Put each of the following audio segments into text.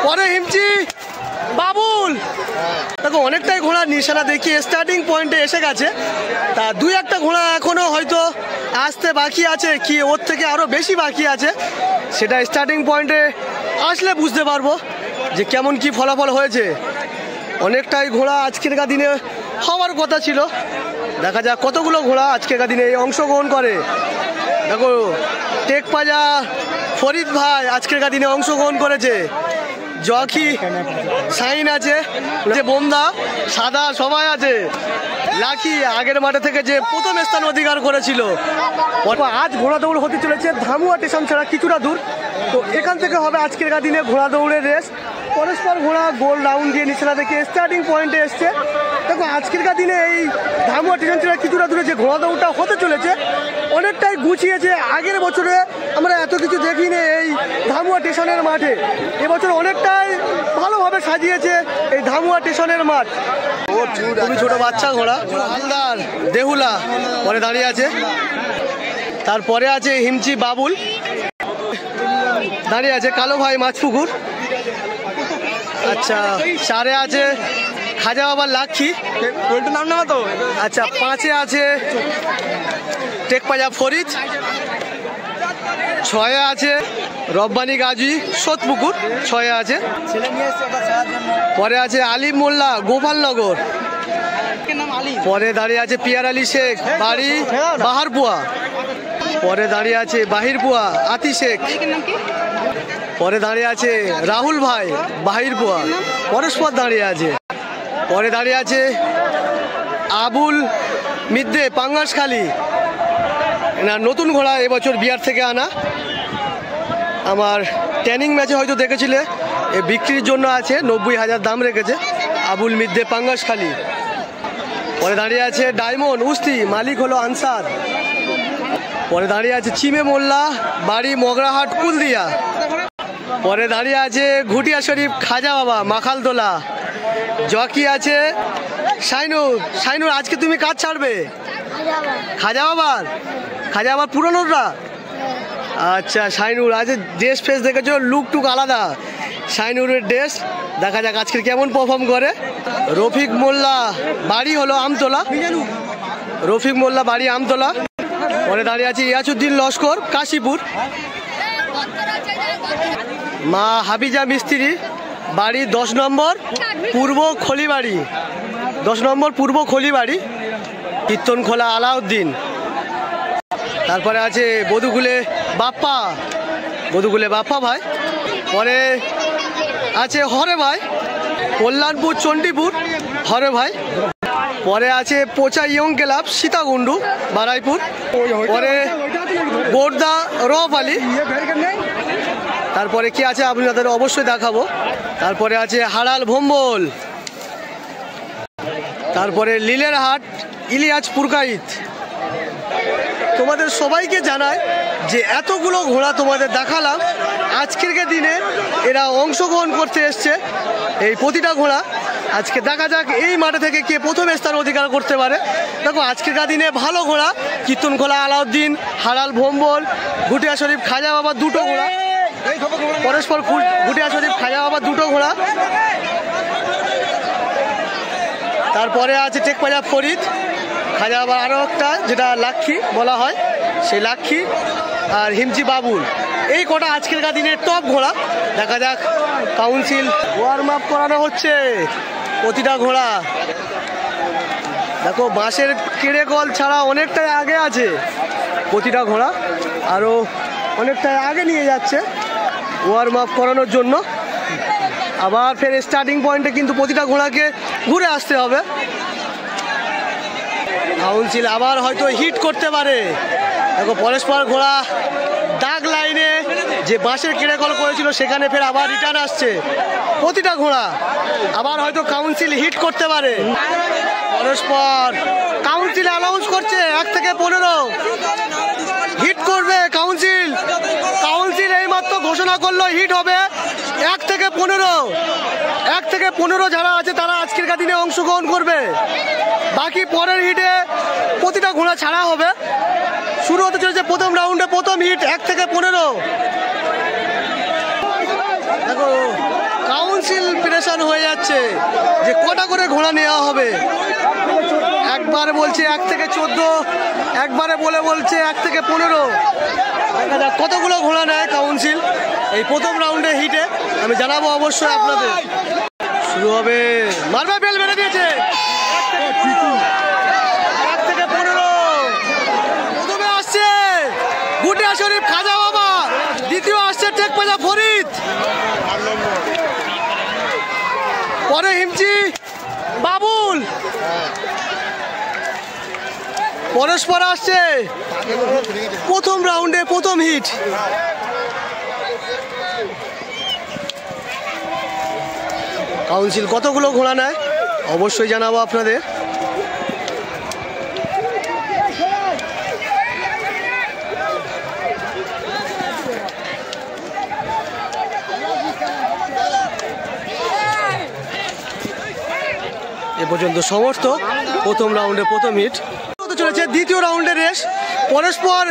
পরে হিমচি বাবুল। দেখো অনেকটাই ঘোড়া নিশানা দেখিয়ে স্টার্টিং পয়েন্টে এসে গেছে। তা দুই একটা ঘোড়া এখনো হয়তো আসতে বাকি আছে, কি ওর থেকে আরো বেশি বাকি আছে, সেটা স্টার্টিং পয়েন্টে আসলে বুঝতে পারবো যে কেমন কি ফলাফল হয়েছে। অনেকটাই ঘোড়া আজকেরকার দিনে হওয়ার কথা ছিল। দেখা যাক কতগুলো ঘোড়া আজকেরকার দিনে অংশগ্রহণ করে। দেখো টেকপাজা ফরিদ ভাই আজকেরকার দিনে অংশগ্রহণ করেছে। জকি সাইন আছে, যে বোমদা সাদা সবাই আছে। লাকি আগের মাঠে থেকে যে প্রথম স্থান অধিকার করেছিল। আজ ঘোড়া দৌড় হতে চলেছে ধামুয়া স্টেশন ছাড়া কিছুটা দূর। তো এখান থেকে হবে আজকেরকার দিনে ঘোড়া দৌড়ের রেস। পরস্পর ঘোড়া গোল রাউন্ড দিয়ে নিশানা থেকে স্টার্টিং পয়েন্টে এসছে। দেখো আজকেরকার দিনে এই ধামুয়া স্টেশন ছাড়া কিছুটা দূরে যে ঘোড়া দৌড়টা হতে চলেছে অনেকটাই গুছিয়েছে। আগের বছরে আমরা এত কিছু দেখিনি এই ধামুয়া স্টেশনের মাঠে। এবছর অনেকটাই ভালোভাবে সাজিয়েছে এই ধামুয়া স্টেশনের মাঠ। খুবই ছোট বাচ্চা ঘোড়া হালদার দেহুলা পরে দাঁড়িয়ে আছে। তারপরে আছে হিমচি বাবুল দাঁড়িয়ে আছে। কালো ভাই মাছপুকুর। আচ্ছা চারে আছে খাজা বাবার লাক্ষী, নাম না তো। আচ্ছা পাঁচে আছে টেকপাজা ফরিদ। ছয়ে আছে রব্বানি গাজী সোদপুকুর, ছয়ে আছে। পরে আছে আলিম মোল্লা গোপালনগর। পরে দাঁড়িয়ে আছে পিয়ার আলী শেখ বাড়ি বাহারপুয়া। পরে দাঁড়িয়ে আছে বাহিরপুয়া আতি শেখ। পরে দাঁড়িয়ে আছে রাহুল ভাই বাহিরপুয়া পরস্পর দাঁড়িয়ে আছে। পরে দাঁড়িয়ে আছে আবুল মিদ্দে পাঙ্গাসখালী, না নতুন ঘোড়া এবছর বিহার থেকে আনা। আমার ট্যানিং ম্যাচে হয়তো দেখেছিলে, এ বিক্রির জন্য আছে, 90,000 দাম রেখেছে আবুল মিদ্দে পাঙ্গাসখালী। পরে দাঁড়িয়ে আছে ডায়মন্ড উস্তি, মালিক হলো আনসার। পরে দাঁড়িয়ে আছে চিমে মোল্লা বাড়ি মগরাহাট কুলদিয়া। পরে দাঁড়িয়ে আছে ঘুটিয়া শরীফ খাজা বাবা মাখালতোলা। জকি আছে শাইনুর। শাইনুর আজকে তুমি কাজ ছাড়বে খাজা বাবার? খাজা বাবার পুরনোটা? আচ্ছা শাইনুর আজ ড্রেস ফেস দেখেছো, লুক টুক আলাদা শাইনুরের ড্রেস। দেখা যাক আজকে কেমন পারফর্ম করে। রফিক মোল্লা বাড়ি হলো আমতলা। রফিক মোল্লা বাড়ি আমতলা। পরে দাঁড়িয়ে আছে ইয়াসুদ্দিন লস্কর কাশীপুর। মা হাবিজা মিস্ত্রি বাড়ি 10 নম্বর পূর্ব খলিবাড়ি। 10 নম্বর পূর্ব খলিবাড়ি কীর্তনখোলা আলাউদ্দিন। তারপরে আছে বধুকুলে বাপ্পা, বধুকুলে বাপ্পা ভাই। পরে আছে হরে ভাই কল্যাণপুর চণ্ডীপুর হরে ভাই। পরে আছে পোচা ইয়ং ক্লাব সীতাকুণ্ডু বারাইপুর। পরে বোরদা রফ আলী। তারপরে কি আছে আপনাদের অবশ্যই দেখাবো। তারপরে আছে হাড়াল ভম্বল। তারপরে লীলের হাট ইলিয়াস পুরকাইত। তোমাদের সবাইকে জানায় যে এতগুলো ঘোড়া তোমাদের দেখালাম, আজকের দিনে এরা অংশগ্রহণ করতে এসছে এই প্রতিটা ঘোড়া। আজকে দেখা যাক এই মাঠে থেকে কে প্রথম স্থান অধিকার করতে পারে। দেখো আজকের দিনে ভালো ঘোড়া কীর্তনখোলা আলাউদ্দিন, হাড়াল ভম্বল, ঘুটিয়া শরীফ খাজা বাবার দুটো ঘোড়া, পরস্পর ঘুটিয়া শরীফ খাজা বাবার দুটো ঘোড়া। তারপরে আছে টেকপাজা ফরিদ খাজা বাবার আরও একটা, যেটা লাক্ষী বলা হয়, সেই লাক্ষী আর হিমচি বাবুল। এই কটা আজকের দিনের টপ ঘোড়া। দেখা যাক কাউন্সিল ওয়ার্ম আপ করানো হচ্ছে প্রতিটা ঘোড়া। দেখো বাঁশের কেড়ে কল ছাড়া অনেকটাই আগে আছে প্রতিটা ঘোড়া, আরও অনেকটাই আগে নিয়ে যাচ্ছে ওয়ার্ম আপ করানোর জন্য। আবার ফের স্টার্টিং পয়েন্টে কিন্তু প্রতিটা ঘোড়াকে ঘুরে আসতে হবে। কাউন্সিল আবার হয়তো হিট করতে পারে। দেখো পরস্পর ঘোড়া দাগ লাইনে যে বাঁশের কেড়ে কল করেছিল সেখানে ফের আবার রিটার্ন আসছে প্রতিটা ঘোড়া। আবার হয়তো কাউন্সিল হিট করতে পারে। পরস্পর কাউন্সিল অ্যানাউন্স করছে 1 থেকে 15 হিট করবে কাউন্সিল। কাউন্সিল এইমাত্র ঘোষণা করলো হিট হবে 1 থেকে 15। 1 থেকে 15 যারা আছে তারা আজকের দিনে অংশগ্রহণ করবে। বাকি পরের হিটে প্রতিটা ঘোড়া ছাড়া হবে। শুরু হতে চলেছে প্রথম রাউন্ডে প্রথম হিট 1 থেকে 15। দেখো টেনশন হয়ে যাচ্ছে যে কটা করে ঘোড়া নেওয়া হবে। একবার বলছে 1 থেকে 14, একবারে বলছে 1 থেকে 15। দেখা যাক কতগুলো ঘোড়া নেয় কাউন্সিল এই প্রথম রাউন্ডে হিটে, আমি জানাবো অবশ্যই আপনাদের। শুরু হবে, মারবে, বেল বেড়ে দিয়েছে 1 থেকে 15। প্রথমে আসছে গুটিয়া শরীফ খাজা বাবা, দ্বিতীয় আসছে টেকপাজা ফরিদ, পরে হিমচি বাবুল, পরস্পর আসছে প্রথম রাউন্ডে প্রথম হিট। কাউন্সিল কতগুলো ঘোড়া নেয় অবশ্যই জানাবো আপনাদের। এ পর্যন্ত সমস্ত প্রথম রাউন্ডে প্রথম হিট চলেছে। দ্বিতীয় রাউন্ডের রেস পরস্পর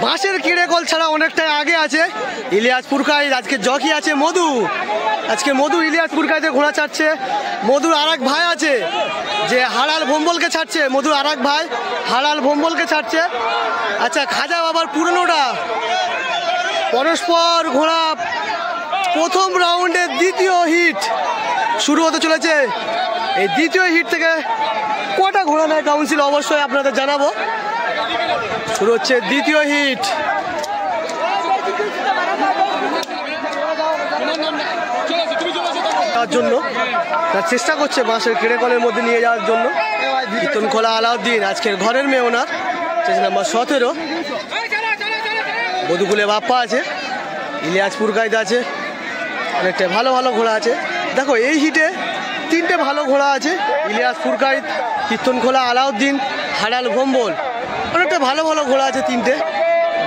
বাঁশের কিড়েকল ছাড়া অনেকটাই আগে আছে ইলিয়াস পুরকাইত। আজকে জকি আছে মধু, আজকে মধু ইলিয়াস পুরকাইতের ঘোড়া ছাড়ছে। মধুর আর এক ভাই আছে যে হাড়াল ভম্বলকে ছাড়ছে, মধুর আর এক ভাই হাড়াল ভম্বলকে ছাড়ছে। আচ্ছা, খাজা বাবার পুরনোটা পরস্পর ঘোড়া প্রথম রাউন্ডের দ্বিতীয় হিট শুরু হতে চলেছে। এই দ্বিতীয় হিট থেকে কটা ঘোড়া নেয় কাউন্সিল অবশ্যই আপনাদের জানাবো। শুরু হচ্ছে দ্বিতীয় হিট। তার জন্য তার চেষ্টা করছে বাঁশের কিড়েকলের মধ্যে নিয়ে যাওয়ার জন্য কীর্তনখোলা আলাউদ্দিন, আজকের ঘরের মেয়ে ওনার, চেষ্টা নাম্বার 17। বধুকুলে বাপ্পা আছে, ইলিয়াস পুরকাইত আছে, অনেকটা ভালো ভালো ঘোড়া আছে। দেখো এই হিটে 3টে ভালো ঘোড়া আছে, ইলিয়াস পুরকাইত, কীর্তনখোলা আলাউদ্দিন, হাড়াল ভম্বল, অনেকটা ভালো ভালো ঘোড়া আছে 3টে।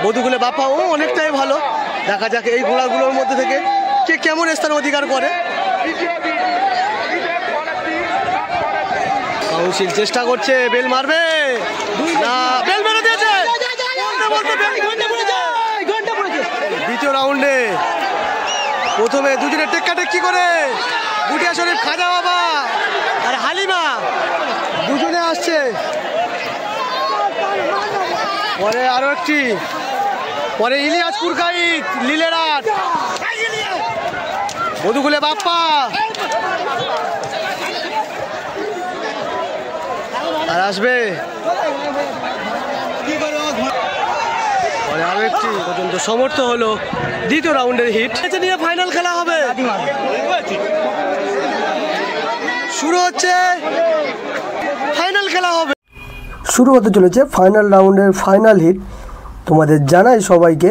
বধুকুলে বাপ্পা ও অনেকটাই ভালো। দেখা যাক এই ঘোড়াগুলোর মধ্যে থেকে কে কেমন স্থান অধিকার করে। কাউন্সিল চেষ্টা করছে, বেল মারবে না, বেল মেরে দিয়েছে। দ্বিতীয় রাউন্ডে প্রথমে দুজনে টেক্কাটেক্কি করে গুটিয়া শরীফ খাজা বাবা আর হালিমা দুজনে আসছে। পরে আরো একটি, পরে ইলিয়াস পুরকাইত, লীলেরাট, বধুকুলে বাপ্পা আর আসবে। পরে আরো একটি পর্যন্ত সমর্থ হলো দ্বিতীয় রাউন্ডের হিট নিয়ে ফাইনাল খেলা হবে। শুরু হচ্ছে ফাইনাল খেলা হবে, শুরু হতে চলেছে ফাইনাল রাউন্ডের ফাইনাল হিট। তোমাদের জানাই সবাইকে,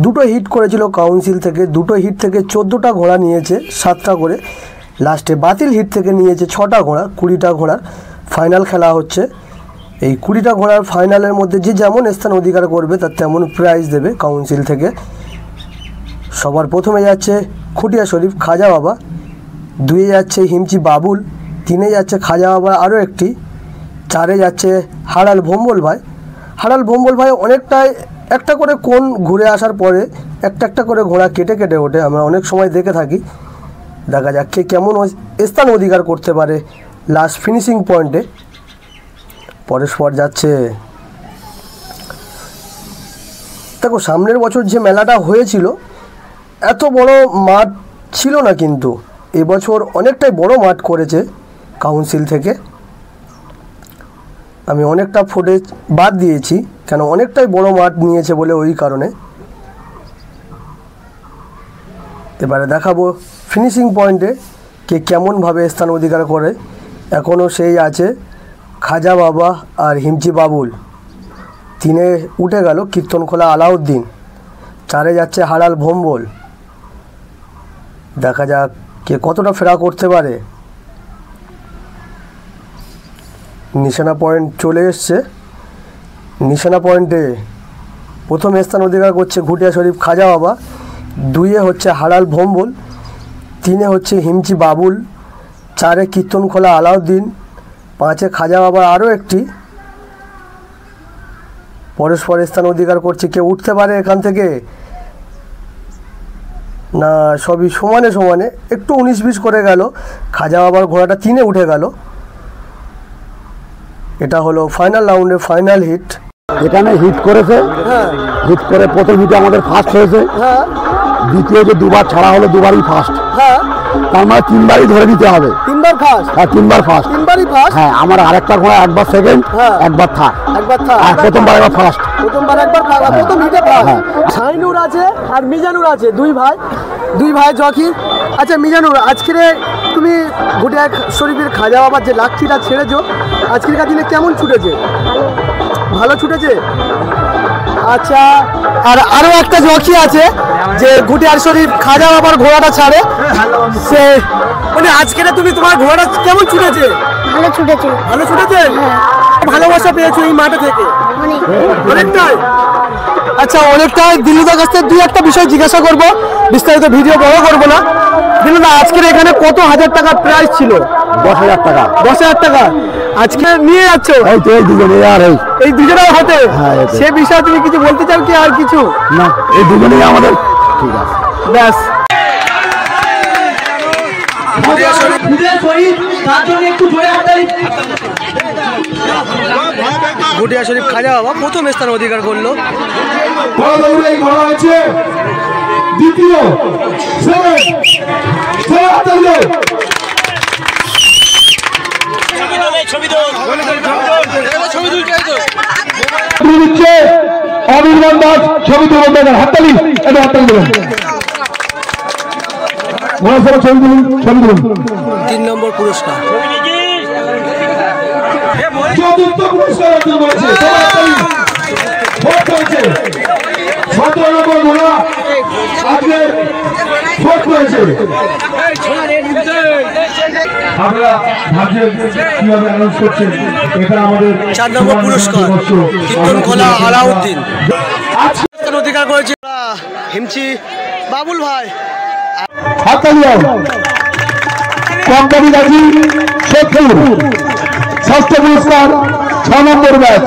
2টো হিট করেছিল কাউন্সিল থেকে, 2টো হিট থেকে 14টা ঘোড়া নিয়েছে, 7টা করে। লাস্টে বাতিল হিট থেকে নিয়েছে 6টা ঘোড়া, 20টা ঘোড়ার ফাইনাল খেলা হচ্ছে। এই 20টা ঘোড়ার ফাইনালের মধ্যে যে যেমন স্থান অধিকার করবে তার তেমন প্রাইজ দেবে কাউন্সিল থেকে। সবার প্রথমে যাচ্ছে খুটিয়া শরীফ খাজা বাবা, 2-এ যাচ্ছে হিমচি বাবুল, 3-এ যাচ্ছে খাজা বাবা আরও একটি, 4-এ যাচ্ছে হাড়াল ভম্বল ভাই। হাড়াল ভম্বল ভাই অনেকটাই একটা করে কোণ ঘুরে আসার পরে একটা একটা করে ঘোড়া কেটে কেটে ওঠে, আমরা অনেক সময় দেখে থাকি। দেখা যাক কে কেমন স্থান অধিকার করতে পারে লাস্ট ফিনিশিং পয়েন্টে। পরস্পর যাচ্ছে। দেখো সামনের বছর যে মেলাটা হয়েছিল এত বড় মাঠ ছিল না, কিন্তু এবছর অনেকটাই বড় মাঠ করেছে কাউন্সিল থেকে। আমি অনেকটা ফুটেজ বাদ দিয়েছি, কেন অনেকটাই বড় মাঠ নিয়েছে বলে ওই কারণে। এবারে দেখাবো ফিনিশিং পয়েন্টে কে কেমনভাবে স্থান অধিকার করে। এখনও সেই আছে খাজা বাবা আর হিমচি বাবুল, 3-এ উঠে গেল কীর্তনখোলা আলাউদ্দিন, 4-এ যাচ্ছে হাড়াল ভম্বল। দেখা যাক কে কতটা ফেরা করতে পারে। নিশানা পয়েন্ট চলে এসছে, নিশানা পয়েন্টে প্রথম স্থান অধিকার করছে ঘুটিয়া শরীফ খাজা বাবা, 2-এ হচ্ছে হাড়াল ভম্বল, 3-এ হচ্ছে হিমচি বাবুল, 4-এ কীর্তনখোলা আলাউদ্দিন, 5-এ খাজা বাবার আরও একটি। পরস্পর স্থান অধিকার করছে, কে উঠতে পারে এখান থেকে। না সবই সমানে সমানে, একটু 19-20 করে গেল। খাজা বাবার ঘোড়াটা 3-এ উঠে গেল। এটা হলো ফাইনাল রাউন্ডে ফাইনাল হিট। এখানে হিট করেছে, হ্যাঁ হিট করে প্রথম হিটে আমাদের ফার্স্ট হয়েছে, হ্যাঁ দ্বিতীয় যে 2বার ছাড়া হলো 2বারই ফার্স্ট, হ্যাঁ তার মানে 3বারই ধরে দিতে হবে। 3বার ফার্স্ট, হ্যাঁ 3বার ফার্স্ট, 3বারই ফার্স্ট। হ্যাঁ আমার আরেকটা ঘোড়া 1বার সেকেন্ড, হ্যাঁ 1বার থার্ড, একবার থার্ড, আর প্রথমবার একবার ফার্স্ট। প্রথমবার একবার প্রথম হিটে ফার্স্ট। শাইনুর আছে আর মিজানুর আছে, দুই ভাই জকি। আচ্ছা মিজানুর, আজকের তুমি ঘুটিয়া শরীফের খাজা বাবার যে লাঠিটা ছেড়েছো, আজকের দিনে কেমন ছুটেছে? ভালো ছুটেছে। আচ্ছা, আর আরো একটা জকি আছে যে ঘুটিয়ার শরীফ খাজা বাবার ঘোড়াটা ছাড়ে, সে মানে আজকের তুমি তোমার ঘোড়াটা কেমন ছুটেছে? ভালো ছুটেছে। ভালো ছুটেছে, ভালোবাসা পেয়েছো এই মাঠে থেকে অনেকটাই। আচ্ছা অনেকটাই। দিল্লুদার কাছ থেকে 2-1টা বিষয় জিজ্ঞাসা করবো, বিস্তারিত ভিডিও বড় করবো না। দিল্লুদা, আজকের এখানে কত হাজার টাকা প্রাইস ছিল? 10,000 টাকা। 10,000 টাকা আজকে নিয়ে যাচ্ছ? এই তো এই দুজনে আর এই দুজনের হাতে, সে বিষয়ে তুমি কিছু বলতে চাও কি আর কিছু? না, এই দুজনেই আমাদের ঠিক আছে। ব্যাস। ঘুটিয়া শরীফ খাজা বাবা প্রথম স্থান অধিকার করলো। দ্বিতীয় অনির্বাণ দাস, ছবি তুলুন, হাততালি, এটা হাততালি দেবেন। 3 নম্বর পুরস্কার। চতুর্থ পুরস্কার অর্জন করেছে 17 নম্বর ঘোড়া আজকে ফোর্থ হয়েছে। আমরা ভাবছেন কিভাবে অ্যানাউন্স করছেন, এটা আমাদের 4 নম্বর পুরস্কার কীর্তন খোলা আলাউদ্দিন অধিকার করেছে হিমচি বাবুল ভাই। কোম্পানি গাজী শেখপুর ষষ্ঠ পুরস্কার 6 নম্বর ব্যাচ।